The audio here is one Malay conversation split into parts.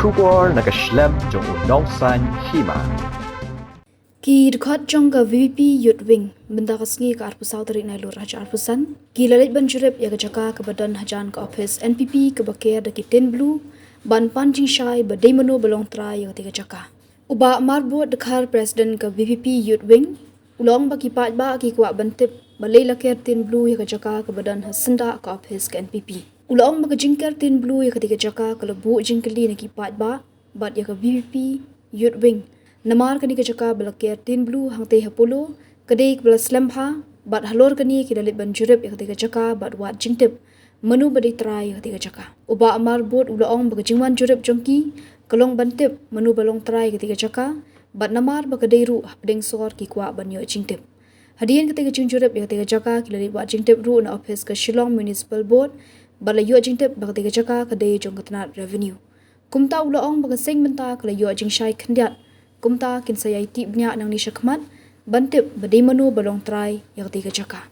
Shubor nakaslem jong unong san hima. Ki dekat jongga VVP Youth Wing benda kasngi ke arpusau tarik nailu Raja Arpusan ki lalit banjurep ya kejaka ke badan hajan ke office NPP ke bakir daki Ten Blue ban panjing syai badai menu belong try ya tiga jaka uba marbut dekhar presiden ke VVP Youth Wing ulong baki pat ba ki kuat bantip balai lakir Ten Blue ya kejaka ke badan hasenda ke office ke NPP ulong baki jingkar Ten Blue ya ketiga jaka ke lebu jingkeli neki pat ba bat ya ke VVP Youth Wing namar kani kejaka balakir Ten Blue hangte hapolo kedai belas lembha bat halor kani ki dalit banjurep ya ketiga jaka bat wat jingtip menu badai try ya ketiga jaka uba amar bot ulong bagajingwan jurep jongki kelong bantip menu balong try ketiga jaka bat namar bagadai ru hapdeng sor ki kwa banyo jingtip hadian ketiga jurep ya ketiga jaka ki dalit wat jingtip ru na office ke Shillong Municipal Board balayo jingtip bagatiga jaka kedai jong ketenat revenue kumta ulong bagasing menta kelayo jingshai kendiat kumta kin sayai tibnya nang ni syakmat bantip badai menu balong try yang tiga jaka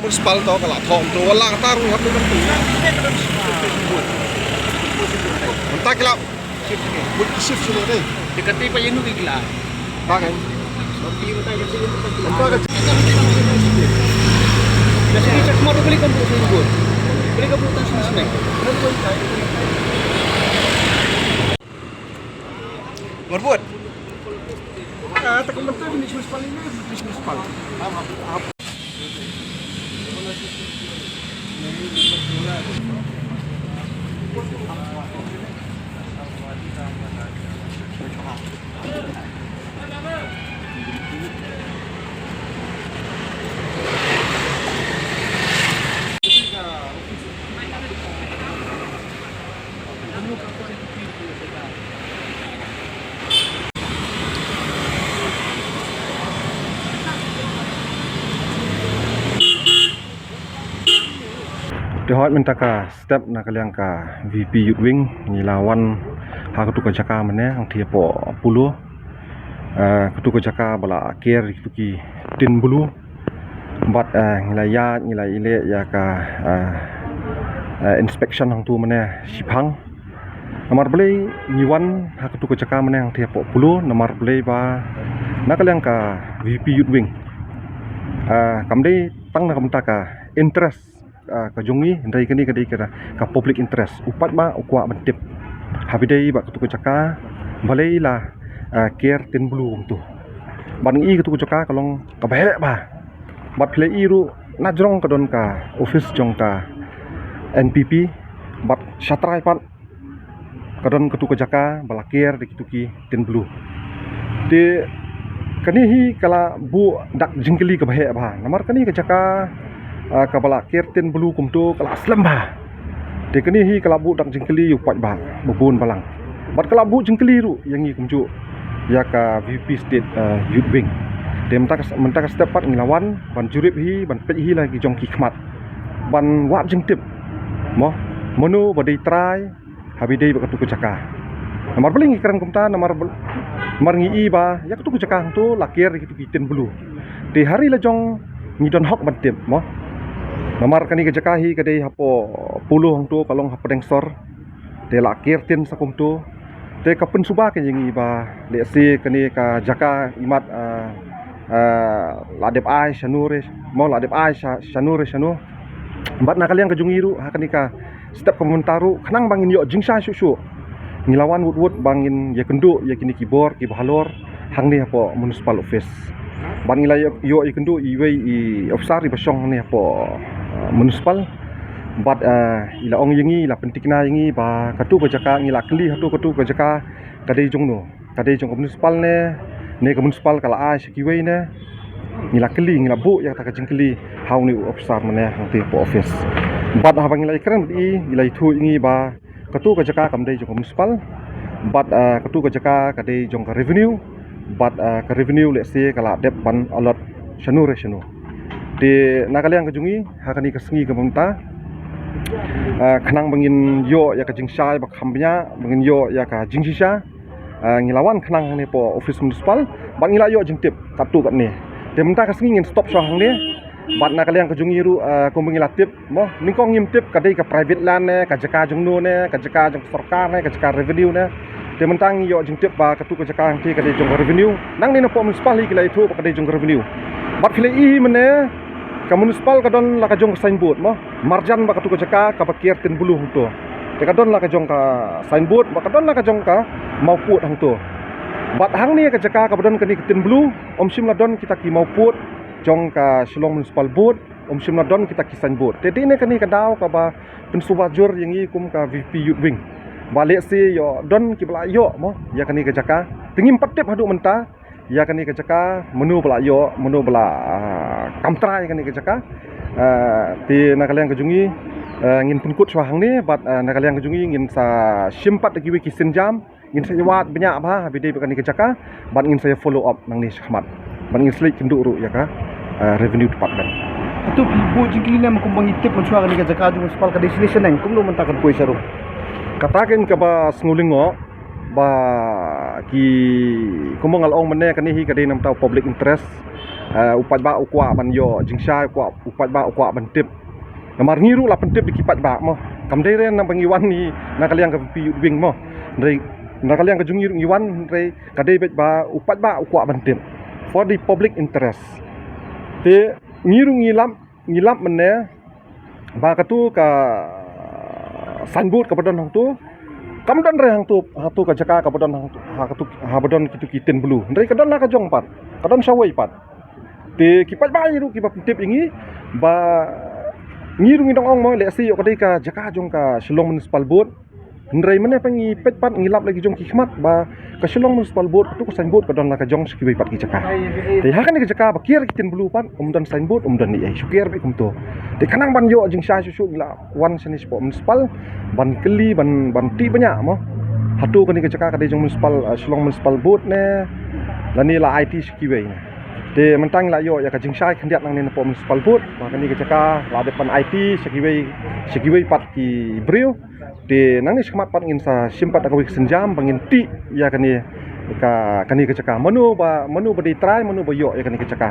municipal to kalau thom to wala taru hab tu entah kala buat shift sini deh dekati pa yenu gila pakai entah ke kasi check mo balik ang puso ko balik ang puso sa snack berbuat tak komentar ini municipal ini municipal Dihot mentaka step na kaliang ka VP Youth Wing ngilawan ha ketuka jaka mene ang dia po puluh ketuka jaka bala akhir kituki Ten Blue bat ngilayat ngilai ile ya ka inspection hang tu mene sipang namar blai ngiwan ha ketuka jaka mene ang dia po puluh namar blai ba na kaliang ka VP Youth Wing kamdei tang na kamtaka interest ka jongi ndai kani kadai ka public interest upat ma ukwa bantip habidai ba ketuka jaka balai la care Ten Blue tu ban i ketuka jaka kalong ka bahe ba bat play iru na jrong ka don ka office jong ka NPP bat syatrai pat ka don ketuka jaka bala care de kituki Ten Blue de kani hi kala bu dak jingkeli ka bahe ba namar kani ka jaka kabala care Ten Blue kumtu kala aslam ba de kani hi kala bu dak jingkeli upat ba bubun balang bat kala bu jingkeli ru yang i kumju ya ka VP State Youth Wing de mentak step pat ngilawan ban jurip hi ban pet hi lagi jong kikmat ban wat jingtip mo menu badai try habidai ba ketuka jaka namar beling ikran kumta namar ngi ba ya ketuka jaka tu lakir gitu Ten Blue de hari la jong ngidon hok bantip mo namar kani ke jakahi kadai hapo puluh hang tu kalong hapdeng sor de lakir tin sakum tu de kapen suba ke yengi ba le si kani ka jaka imat ladep ai shanure mo ladep ai shanure shanu bat nakaliang ka jungiru ha kani ka step komentaru khanang bangin yo jingsa susu ngilawan wut bangin ya kendu ya kini kibor ki bahalor hang ni hapo municipal office ban ngilai yo i kendu i wei i ofsar i basong ni hapo municipal bat ila ong yengi ila pentikna yengi ba katu ka jaka ngila kli hatu katu ka jaka kadai jongno kadai jong municipal ne ka municipal kala ai sikiwei ne ngila kli ngila bu ya ta ka jingkli hauni ofsar mane hang ti po office Bat habang ilai keren di ilai thu ingi ba katu ka jaka kamdai jong municipal bat katu ka jaka kadai jong ka revenue bat ka revenue let's say kala dep ban alot shanu re shanu di nakaliang kajungi hakani kasengi kemunta khanang bangin yo ya ka jingsai ba khambnya bangin yo ya ka jingsisa ngilawan khanang ne po office municipal bat ngila yo jingtip katu kat ni de munta kasengi ngin stop so hang ni bat nakaliang kajungi ru ko bangila tip mo ningkong ngim tip kadai ka private land ne ka jaka jong no ne ka jaka jong sarkar ne ka jaka revenue ne de mentang yo jingtip ba katu ka jaka hang ti kadai jong revenue nang ni po municipal hi kilai thu kadai jong revenue bat filai i mene ka municipal kadon la ka jong signboard mo marjan ba katu ka jaka ka bakir tin bulu hang to te kadon la ka jong ka signboard ba kadon la ka jong ka mauput hang to bat hang ni ka jaka ka badon ka ni tin bulu sim la don kita ki mauput jong ka Shillong Municipal Board sim la don kita ki signboard te ne ka ni ka daw ka ba pensubajur yang i kum ka VP Youth Wing balik si yo don ki bala yo mo ya ka ni ka jaka tingim patep hadu menta ya kani ka jaka menu bala yo menu bala kamtra ya kani ka jaka ti nakaliang kajungi ngin punkut swahang ni bat nakaliang kajungi ngin sa simpat lagi wiki senjam ngin saya wat banyak ba bide kani ka jaka bat ngin saya follow up nang ni khmat bat ngin selik kenduk ru ya ka revenue department Itu bu jingkilina makumbang itip mensuara ni kajaka jung municipal ka destination nang kum lo mentakan poi saru. katakan ka ba sngulingo ba ki kumongal ong mane kani hi kadai nam tau public interest upat ba ukwa ban yo jingsha ukwa upat ba ukwa ban tip namar ngiru la pentip dikipat ba mo kamdai ren nang bangiwan ni nakaliang ka pi wing mo ndai nakaliang ka jungi ngiwan ndai kadai bet ba upat ba ukwa ban tip for the public interest te ngiru ngilap mane ba katu ka signboard ka padon hang tu kamdan re hang tu ka jaka ka badon hang tu ha badon kitu kiten bulu ndai kadon la ka jong pat kadon sawai pat te kipat ba ngiru kipat tip ingi ba ngiru ngidong ong mo le si yo kadai ka jaka jong ka Shillong Municipal Board ndai mane pangi pet pat ngilap lagi jong kikmat ba ka Shillong Municipal Board tu ka signboard kadon la ka jong skiwi pat ki jaka te ha kan ka jaka ba kir kiten bulu pat umdan signboard umdan ni ai syukir be kum to te kanang ban yo jing sha susu ngila wan senis po municipal ban keli ban ti banyak mo hatu kani ka jaka kadai jong municipal Shillong Municipal Board ne lani la IT skiwi ne te mentang la yo ya ka jing sha khandiat nang ne po municipal board ba kani ka jaka la depan IT skiwi pat ki brio te nang ni semat pat ngin sa simpat ka wik senjam bangin ti ya kani ka jaka menu ba di try menu ba yo ya kani ka jaka